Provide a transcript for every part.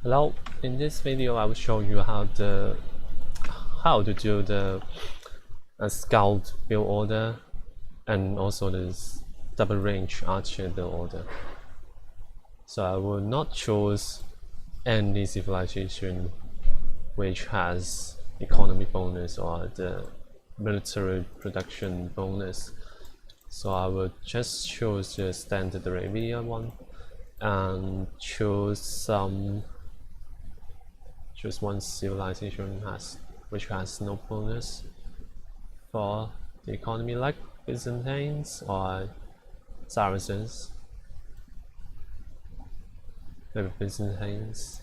Hello, in this video I will show you how to do the scout build order and also this double range archer build order. So I will not choose any civilization which has economy bonus or the military production bonus. So I will just choose the standard Arabia one and choose one civilization which has no bonus for the economy, like Byzantines or Saracens. Maybe Byzantines,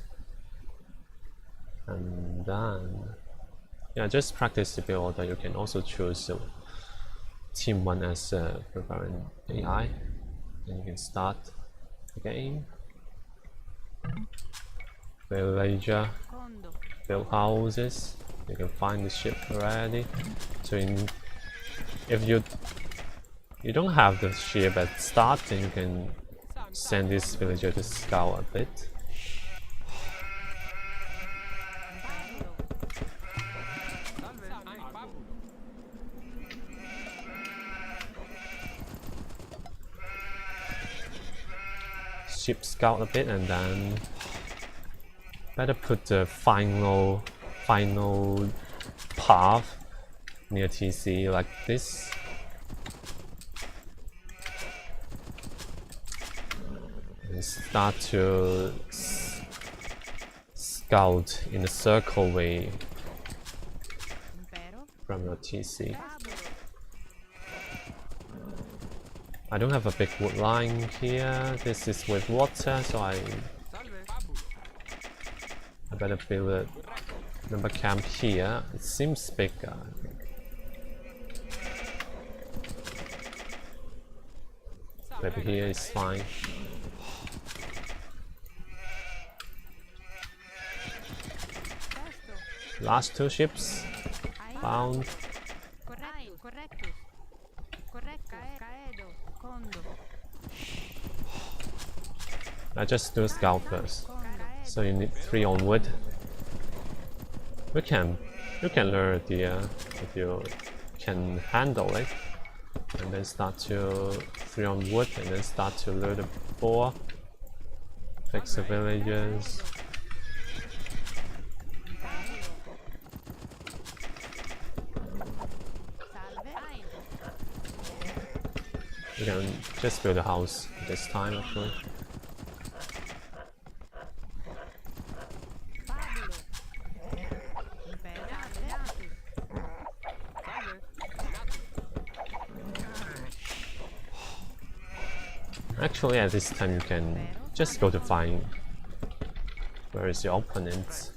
and then just practice the build order. You can also choose team 1 as preparing AI, and you can start the game. Villager, build houses. You can find the ship already. So if you don't have the ship at start, then you can send this villager to scout a bit. Ship scout a bit, and then better put the final path near TC like this. And start to scout in a circle way from your TC. I don't have a big wood line here. This is with water, so I better build a number camp here. It seems bigger. Maybe here is fine. Last two ships found. I just do scout first. So you need 3 on wood. You can learn the if you can handle it, and then start to 3 on wood, and then start to lure the boar, fix the villagers. You can just build a house this time actually. Actually, at this time you can just go to find where is your opponent.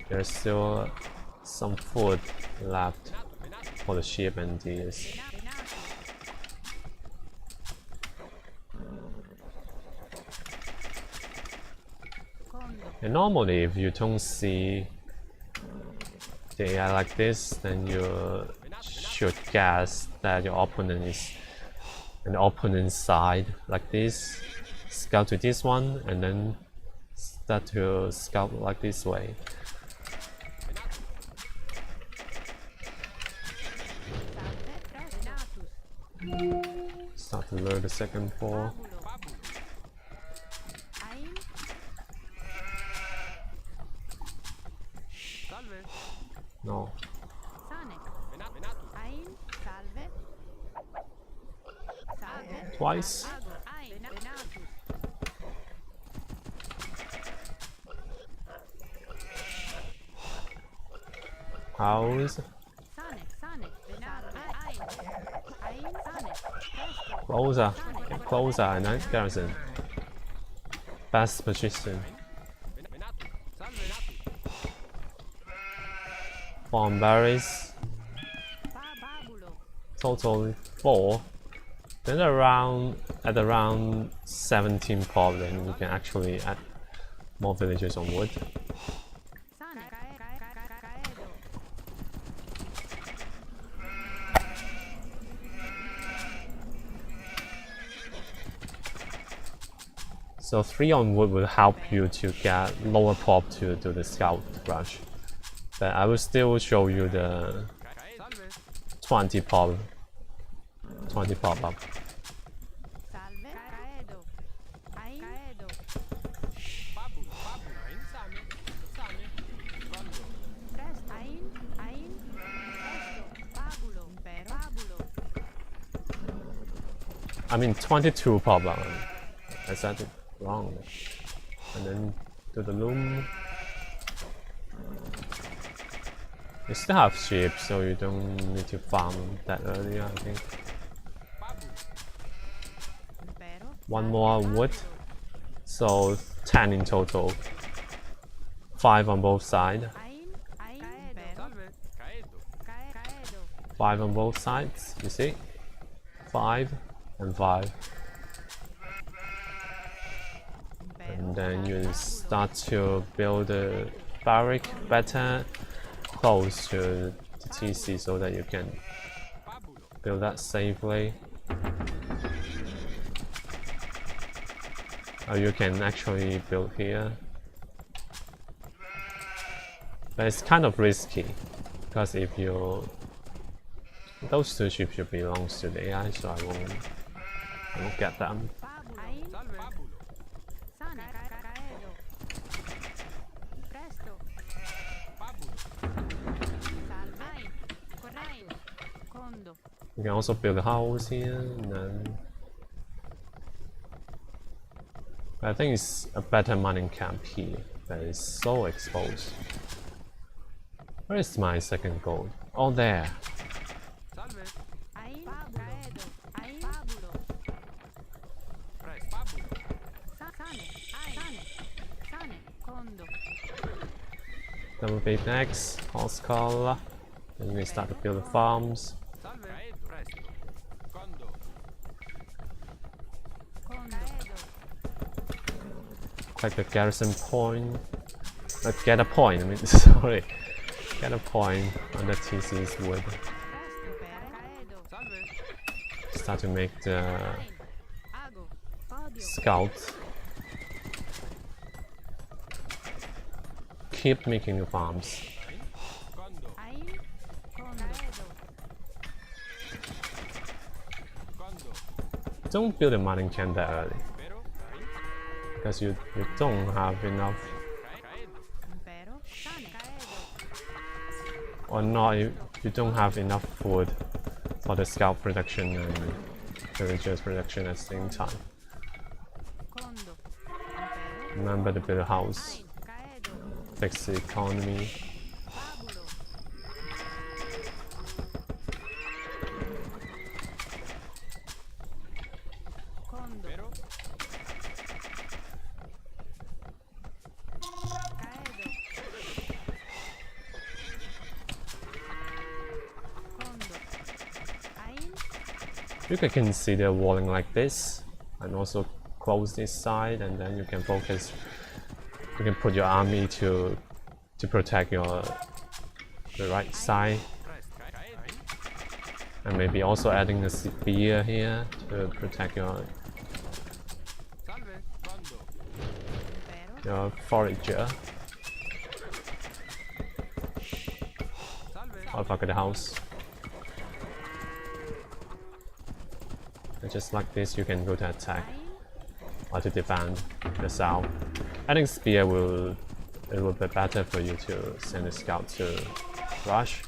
There's still some food left for the sheep and deers. And normally, if you don't see the AI like this, then you should guess that your opponent is on the opponent's side like this. Scout to this one, and then start to scout like this way. Start to lure the second ball. No. Twice. House. Closer. Get closer, and then garrison. Best position. Farm berries. Total 4. Then at around 17 pop, then you can actually add more villagers on wood. So 3 on wood will help you to get lower pop to do the scout rush. But I will still show you the 20 pop up. I mean 22 pop up. I said it wrong. And then do the loom. You still have sheep, so you don't need to farm that early, I think. 1 more wood, so 10 in total. 5 on both sides. 5 on both sides, you see? 5 and 5. And then you start to build a barrack better close to the TC so that you can build that safely. Or you can actually build here. But it's kind of risky because if you those 2 ships should belong to the AI, so I won't get them. You can also build a house here, and then I think it's a better mining camp here, but it's so exposed. Where is my second gold? Oh, there. Double bait next, horse collar. Then we start to build the farms. Like the garrison point. Get a point, I mean, sorry. Get a point on the TC's wood. Start to make the scout. Keep making the farms. Don't build a mining camp that early, because you don't have enough, or not, you don't have enough food for the scout production and villagers production at the same time. Remember to build a house, fix the economy. You can consider walling like this, and also close this side, and then you can focus. You can put your army to protect the right side, and maybe also adding the spear here to protect your forager. I'll fuck the house. And just like this, you can go to attack or to defend the south. I think spear it will be better for you to send a scout to rush.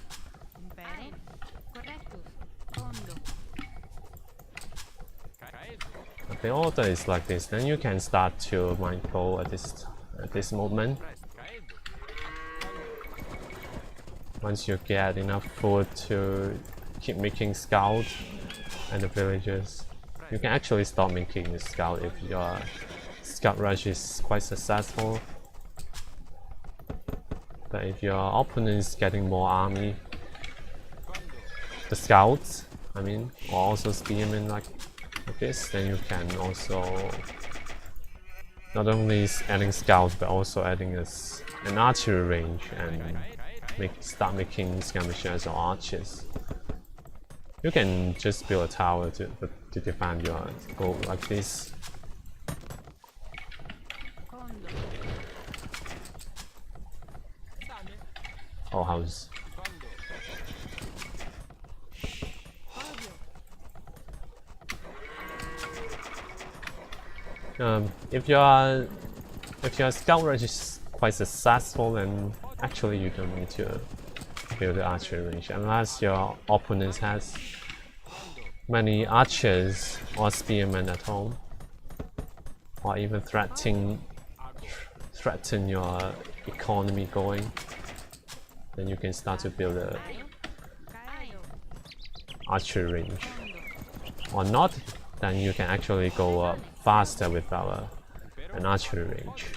If the order is like this, then you can start to mine gold at this moment. Once you get enough food to keep making scouts and the villagers, you can actually stop making the scout if your scout rush is quite successful. But if your opponent is getting more army, the scouts, I mean, or also spearmen like this, then you can also not only adding scouts but also adding an archery range and start making skirmishers or archers. You can just build a tower to defend your goal like this. Oh, house. If your scout range is quite successful, then actually you don't need to build the archery range unless your opponent has many archers or spearmen at home, or even threaten your economy going. Then you can start to build a archery range. Or not, then you can actually go faster with an archery range.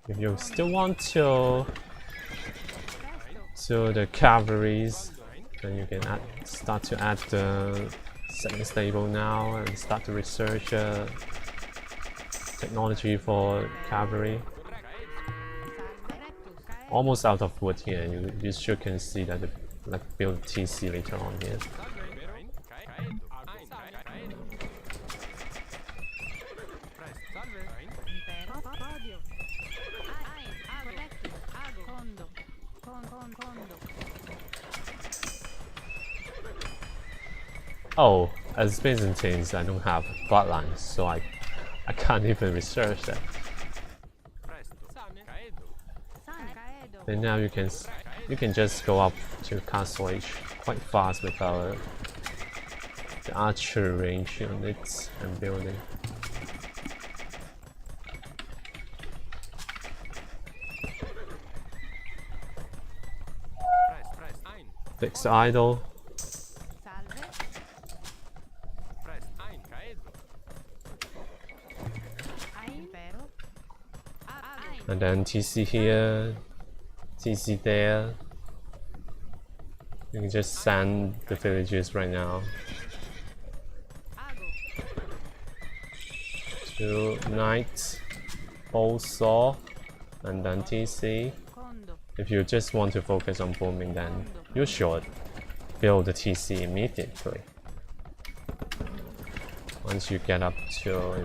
If you still want to the cavalries, then you can start to add the second stable now and start to research technology for cavalry. Almost out of wood here. You sure can see that build TC later on here. Oh, as Byzantines, I don't have bloodlines, so I can't even research that. And now you can just go up to Castle Age quite fast without the archery range units and building. Fix the idol. And then TC here, TC there. You can just send the villagers right now. To Knight, Bow Saw, and then TC. If you just want to focus on booming, then you should build the TC immediately. Once you get up to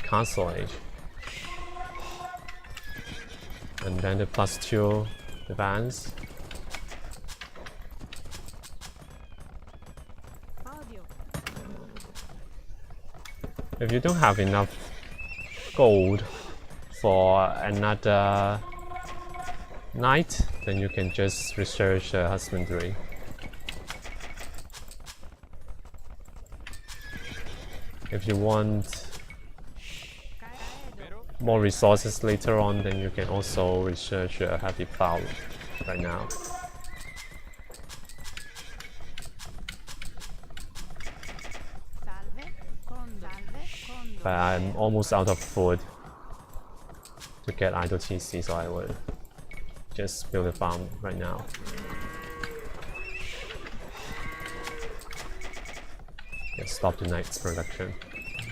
Castle Age. And then the +2 advance. If you don't have enough gold for another knight, then you can just research husbandry. If you want more resources later on, then you can also research heavy plow right now. But I'm almost out of food to get idle TC, so I will just build a farm right now. Let's stop the night's production.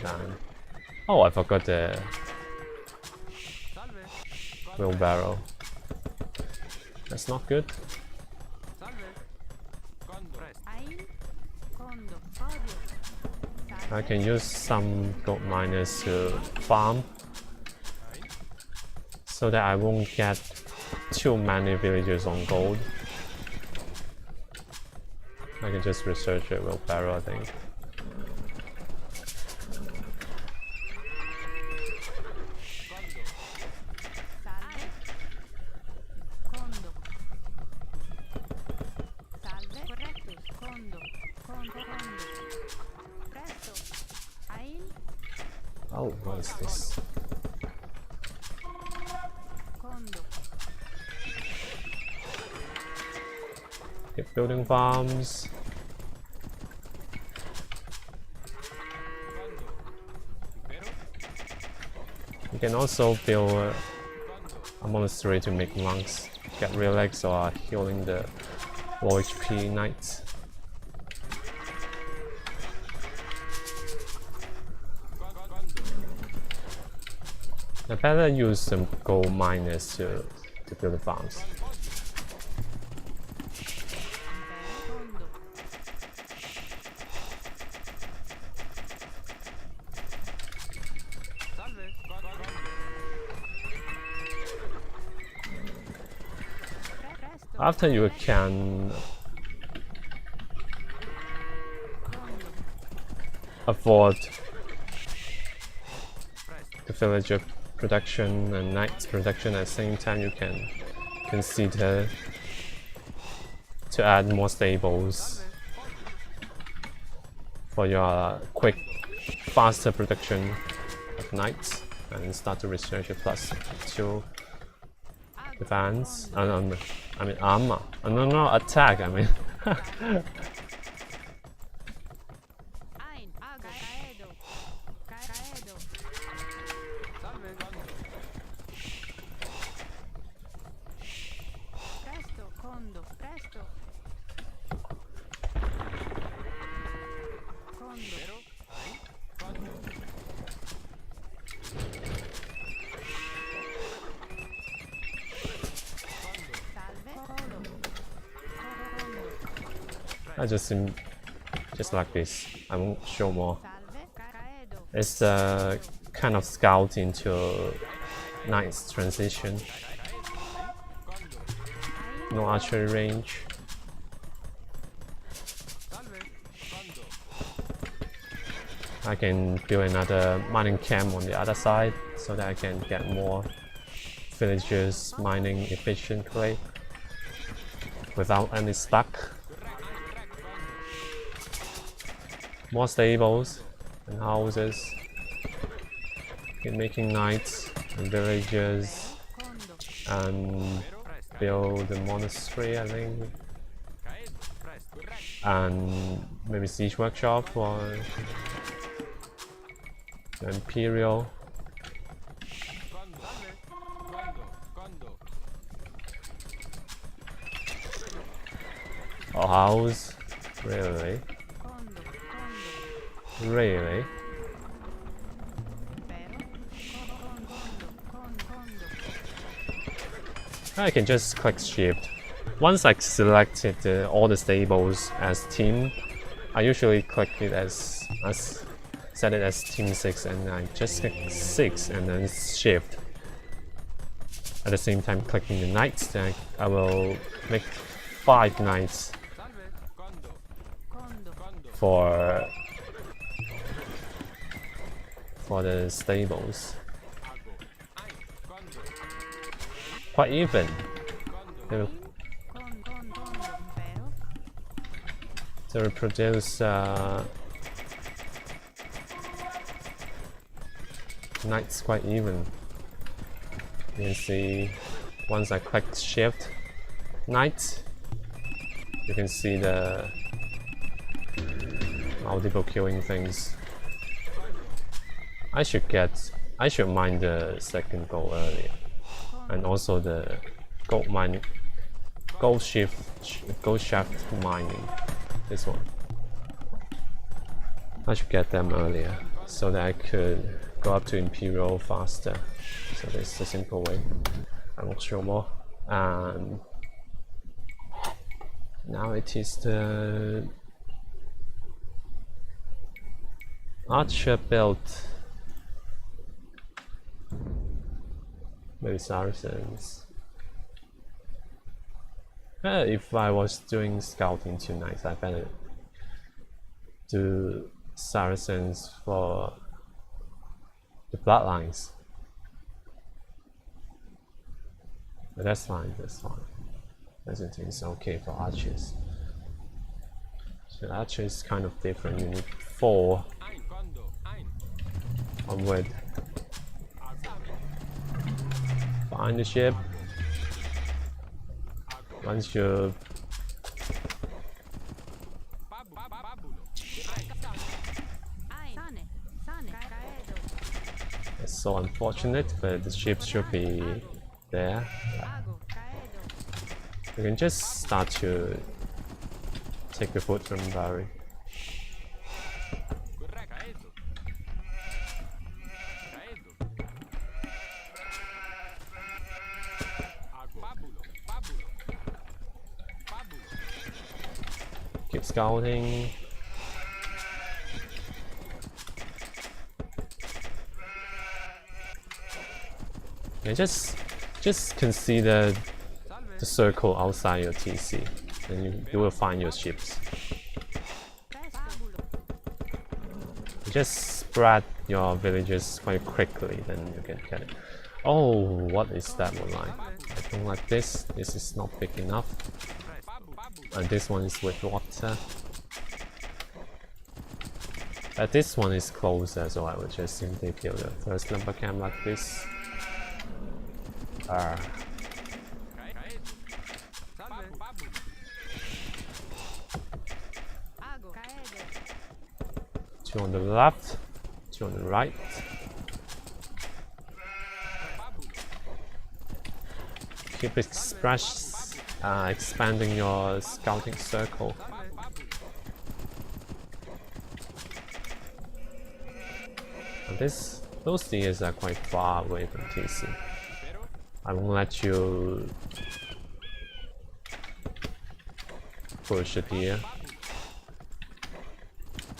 Done. Oh, I forgot the wheelbarrow. That's not good. I can use some gold miners to farm so that I won't get too many villagers on gold. I can just research a wheelbarrow, I think. Oh, what is this? Keep building farms. You can also build a monastery to make monks get relics or healing the low HP knights. I better use some gold miners to build the farms. After you can afford the villager production and knights production at the same time, you can consider to add more stables for your quick, faster production of knights and start to research your +2 defense. I mean armor. No, attack. I mean. I just like this. I won't show more. It's a kind of scout into knight's transition. No archery range. I can build another mining camp on the other side so that I can get more villagers mining efficiently without any stuck. More stables and houses. Keep making knights and villagers and build a monastery, I think. And maybe siege workshop for the imperial. A house, really? Really? I can just click shift. Once I selected all the stables as team, I usually click it as set it as team 6 and I just click 6 and then shift. At the same time clicking the knights, then I will make 5 knights for the stables. Quite even. To reproduce knights quite even. You can see once I click shift knight, you can see the multiple killing things. I should mine the second gold earlier, and also the gold shaft mining. This one. I should get them earlier so that I could go up to Imperial faster. So this is the simple way. I will show more. And now it is the archer build. Maybe Saracens. If I was doing scouting tonight, I better do Saracens for the bloodlines. But that's fine, that's fine. I think it's okay for archers. So archer is kind of different. You need 4 onward. Find the ship. Once you it's so unfortunate, but the ship should be there. You can just start to take the food from Barry. Keep scouting. Yeah, just consider the circle outside your TC, and you will find your ships. Just spread your villages quite quickly, then you can get it. Oh, what is that one line? I don't like this. This is not big enough. And this one is with water. This one is closer, so I will just simply build the first lumber camp like this. Two on the left, two on the right. Keep expanding your scouting circle. And those deers are quite far away from TC. I won't let you push a deer.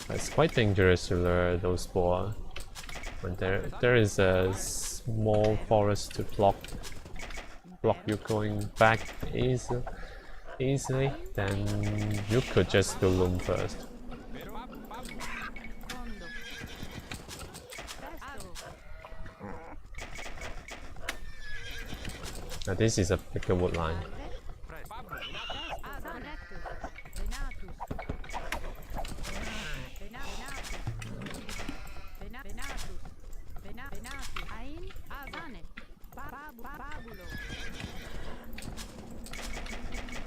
It's quite dangerous to lure those boar when there is a small forest to block you going back easily. Then you could just do loom first. Now this is a bigger wood line.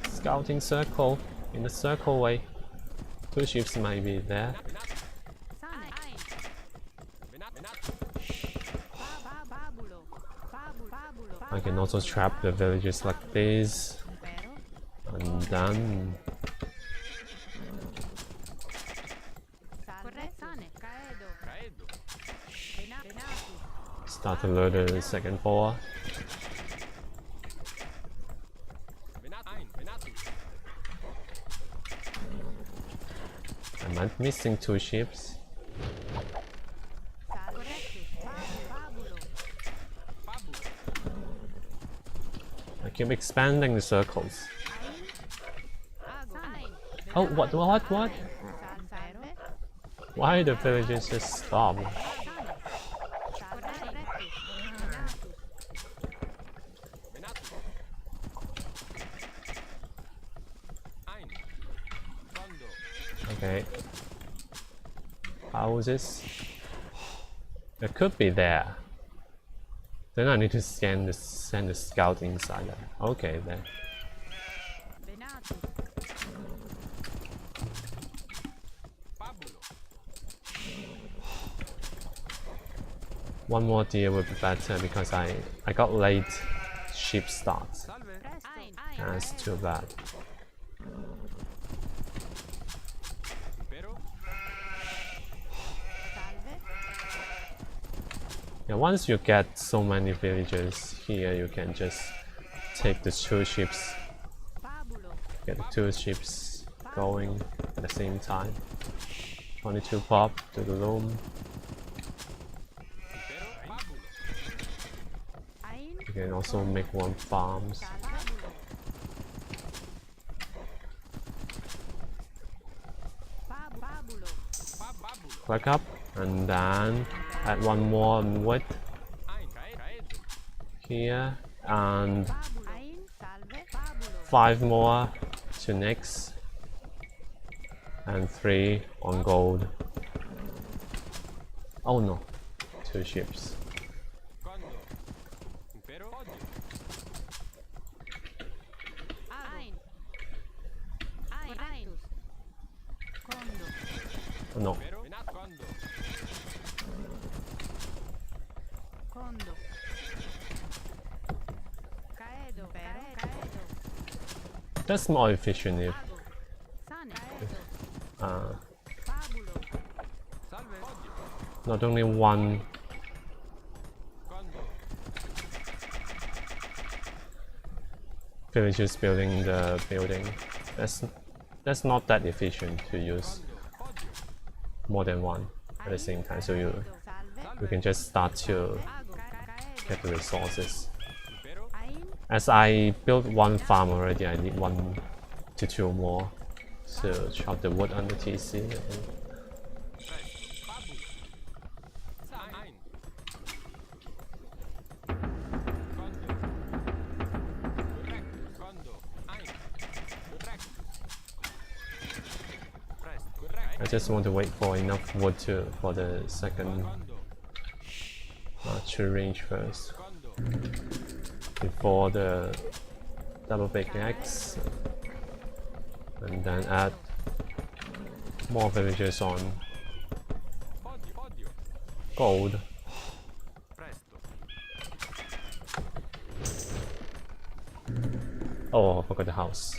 Scouting circle in the circle way. Two ships might be there. I can also trap the villages like this, and then start to lure the second boar. I'm missing two ships. I keep expanding the circles. Oh, what? Why the villagers just stop? Okay. Houses. It could be there. Then I need to send the scout inside there. Okay, there. One more deer would be better because I got late ship starts. That's too bad. Yeah, once you get so many villagers here, you can just take the two ships, get the two ships going at the same time. 22 pop to the loom. You can also make one farms. Click up and then add one more wood here and 5 more to next and 3 on gold. Oh no, 2 ships. Oh no. That's more efficient if not only one villagers building the building. That's not that efficient to use more than one at the same time, so you can just start to get the resources. As I built one farm already, I need 1 to 2 more to chop the wood under TC. I just want to wait for enough wood for the second archer range first, before the double pickaxe, and then add more villagers on gold. Oh, I forgot the house.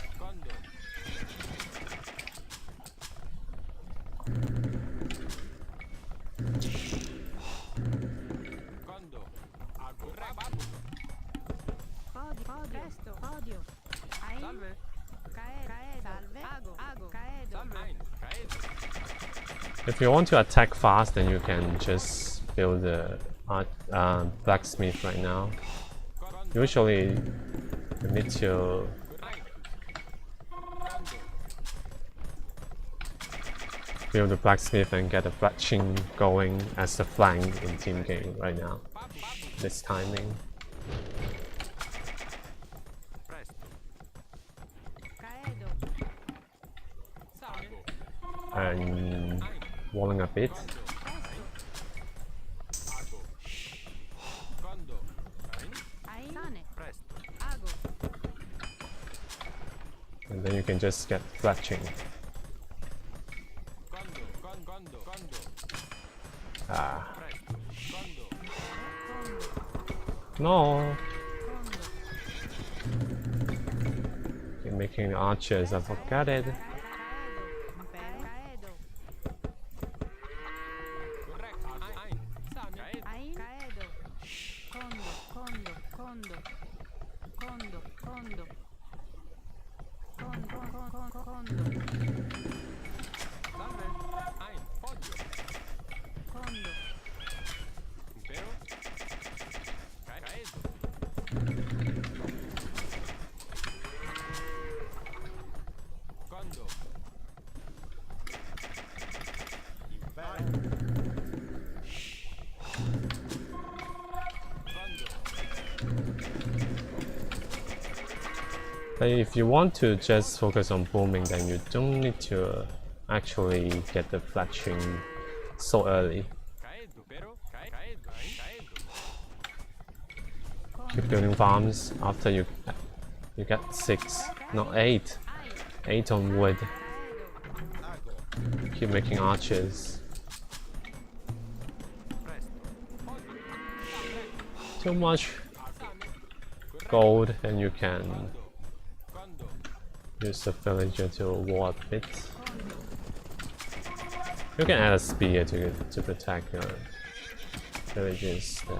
If you want to attack fast, then you can just build the blacksmith right now. Usually you need to build the blacksmith and get the fletching going as the flank in team game right now. This timing. And walling a bit. And then you can just get fletching. No! You're making archers, I forgot it. But if you want to just focus on booming, then you don't need to actually get the fletching so early. Keep building farms after you get 6, no 8 on wood. Keep making archers. Too much gold, and you can use the villager to ward a bit. You can add a spear to protect your villagers there.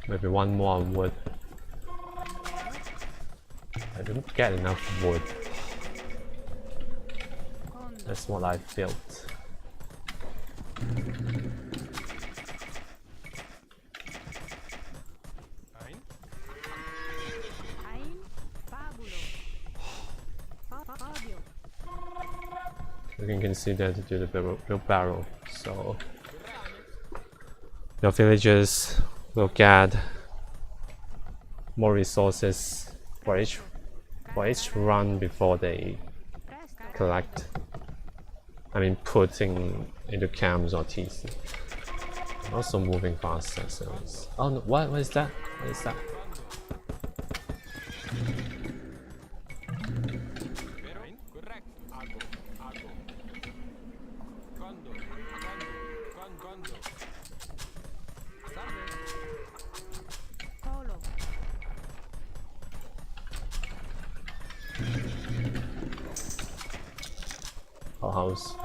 Maybe 1 more wood. I didn't get enough wood. That's what I felt. You can consider to do the build barrel, so your villagers will get more resources for each run before they collect. I mean, putting into camps or TC. Also moving faster. So oh no, what is that? What is that? House.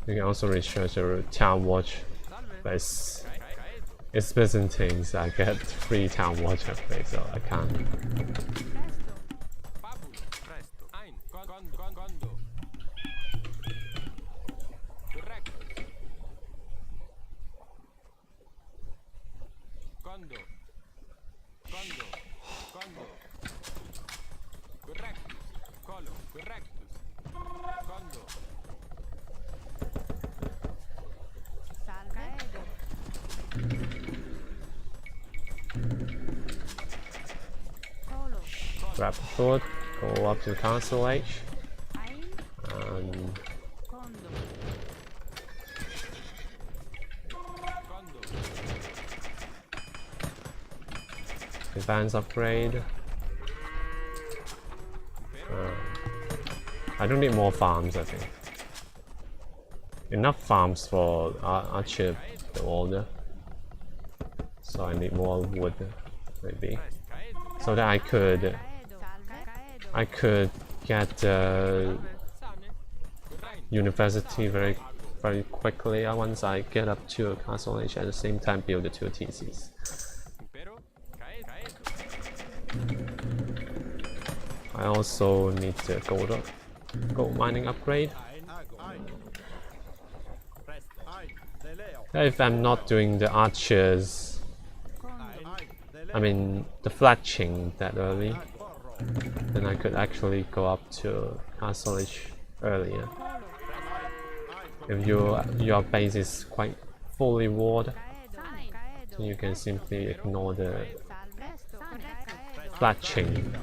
You can also research a town watch, but it's Byzantines. I get free town watch upgrade, so I can't. Grab the food, go up to the Council Age, and defense upgrade. I don't need more farms, I think. Enough farms for Archer the order. So I need more wood, maybe. So that I could get university very quickly once I get up to a Castle Age, at the same time build the 2 TCs. I also need the gold mining upgrade. If I'm not doing the archers, I mean the fletching that early, then I could actually go up to Castle Age earlier. If your base is quite fully walled, then you can simply ignore the fletching.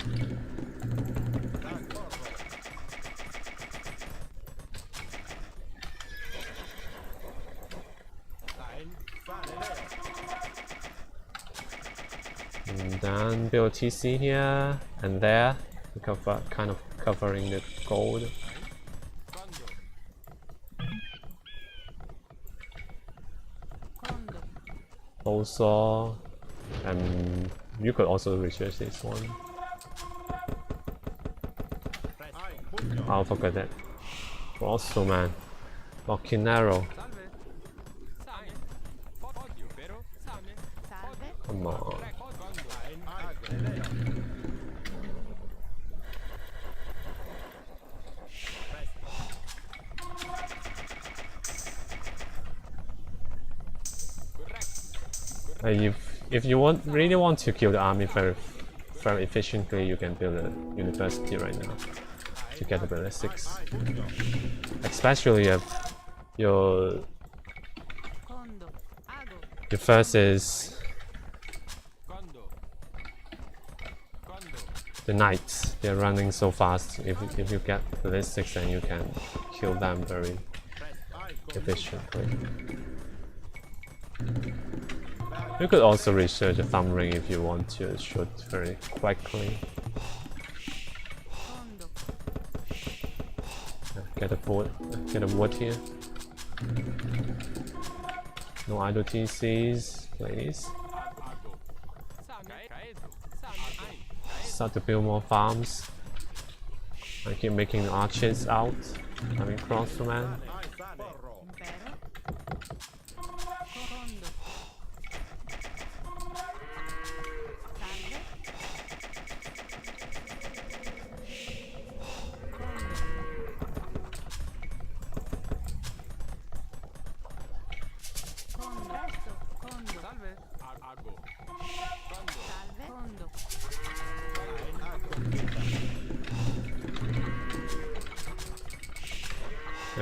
And then build TC here and there, kind of covering the gold. Also, you could also research this one. I'll forget that. Crossbowman, Volcanero. Come on. If you really want to kill the army very efficiently, you can build a university right now to get the ballistics. Especially if your first is the knights. They're running so fast. If you get ballistics, then you can kill them very efficiently. You could also research a thumb ring if you want to shoot very quickly. Get a wood here. No idle TCs, please. Start to build more farms. I keep making the archers out. I mean Crossbowman.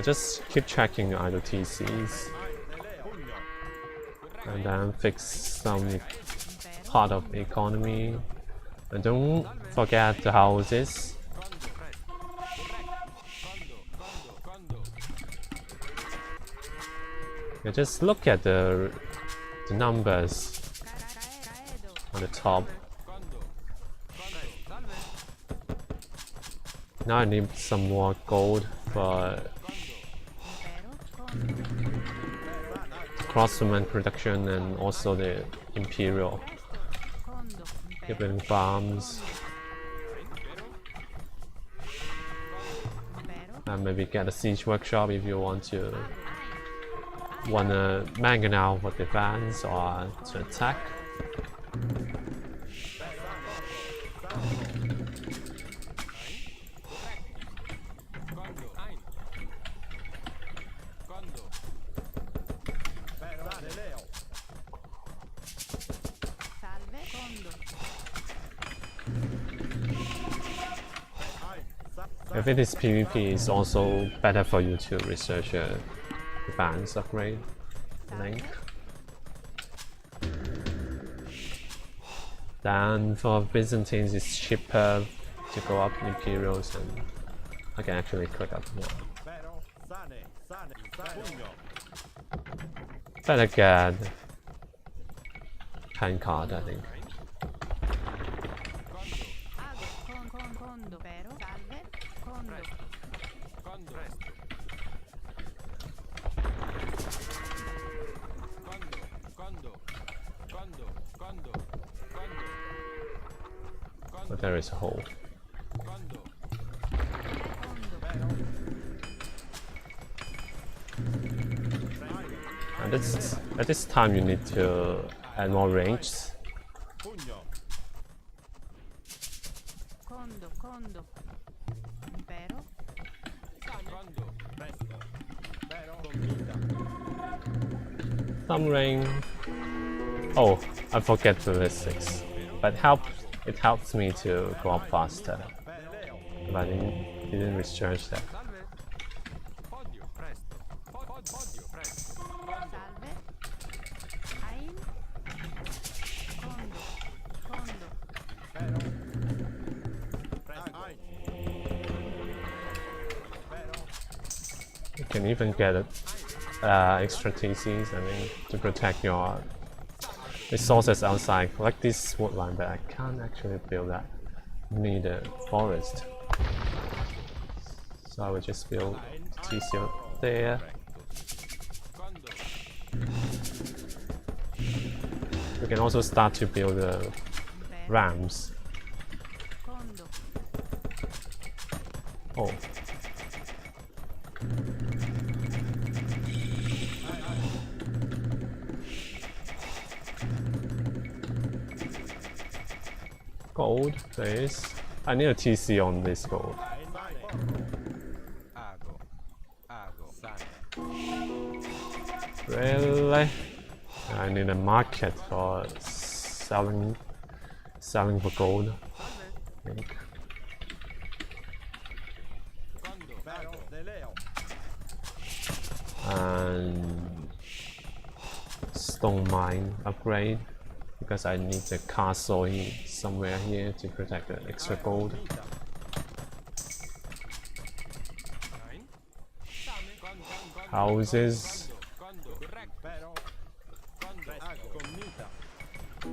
Just keep checking your idle TCs and then fix some part of the economy. And don't forget the houses. Yeah, just look at the numbers on the top. Now I need some more gold for Crossbowman production and also the Imperial. Keep building farms. And maybe get a siege workshop if you wanna mangonel for defense or to attack. If it is PvP, it's also better for you to research a defense upgrade link. Then for Byzantines, it's cheaper to go up Imperials, and I can actually click up more. Better get 10 card, I think. But there is a hole. And at this time you need to add more ranges. Some ring. Oh, I forget ballistics, but it helps me to go up faster. But I didn't research that. You can even get extra TCs, I mean, to protect your resources outside, like this woodline, but I can't actually build that near the forest. So I will just build TC there. We can also start to build the rams. Oh. Gold, please. I need a TC on this gold. Really? I need a market for selling for gold. I think. And stone mine upgrade, because I need the castle somewhere here to protect the extra gold. Houses.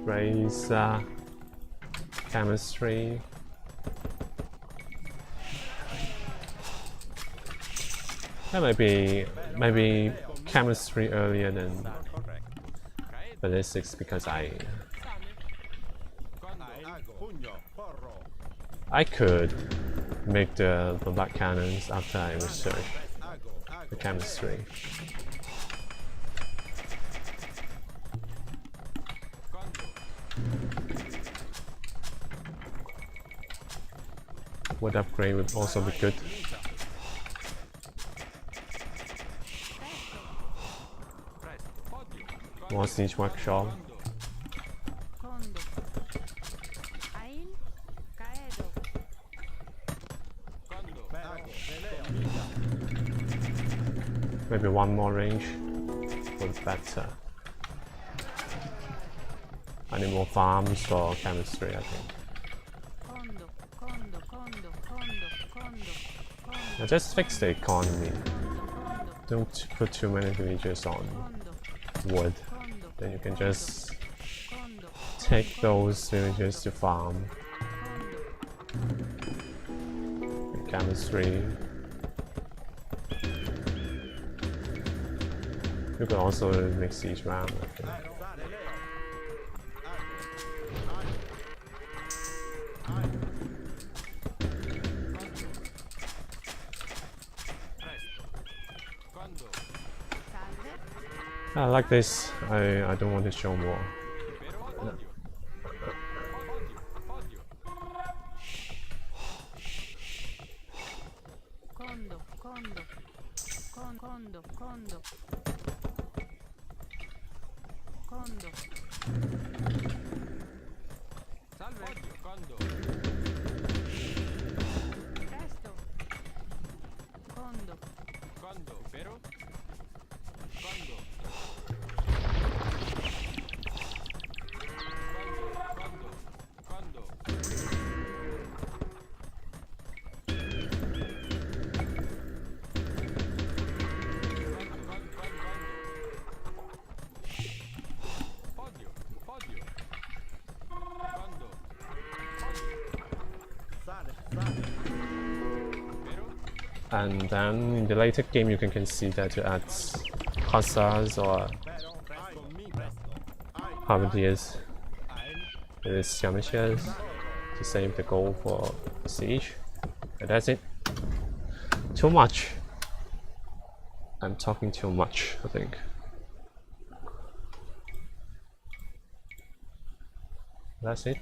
Raise chemistry. That maybe chemistry earlier than ballistics, because I could make the black cannons after I research the chemistry. Wood upgrade would also be good. More siege workshop. Maybe one more range would be better. I need more farms for chemistry, I think. I just fix the economy don't put too many villagers on wood. Then you can just take those villagers to farm. Chemistry. You can also make siege round, I think. I like this. I don't want to show more. No. And then in the later game you can consider to add hussars or halberdiers with skirmishers to save the goal for siege. And that's it. Too much. I'm talking too much, I think. That's it.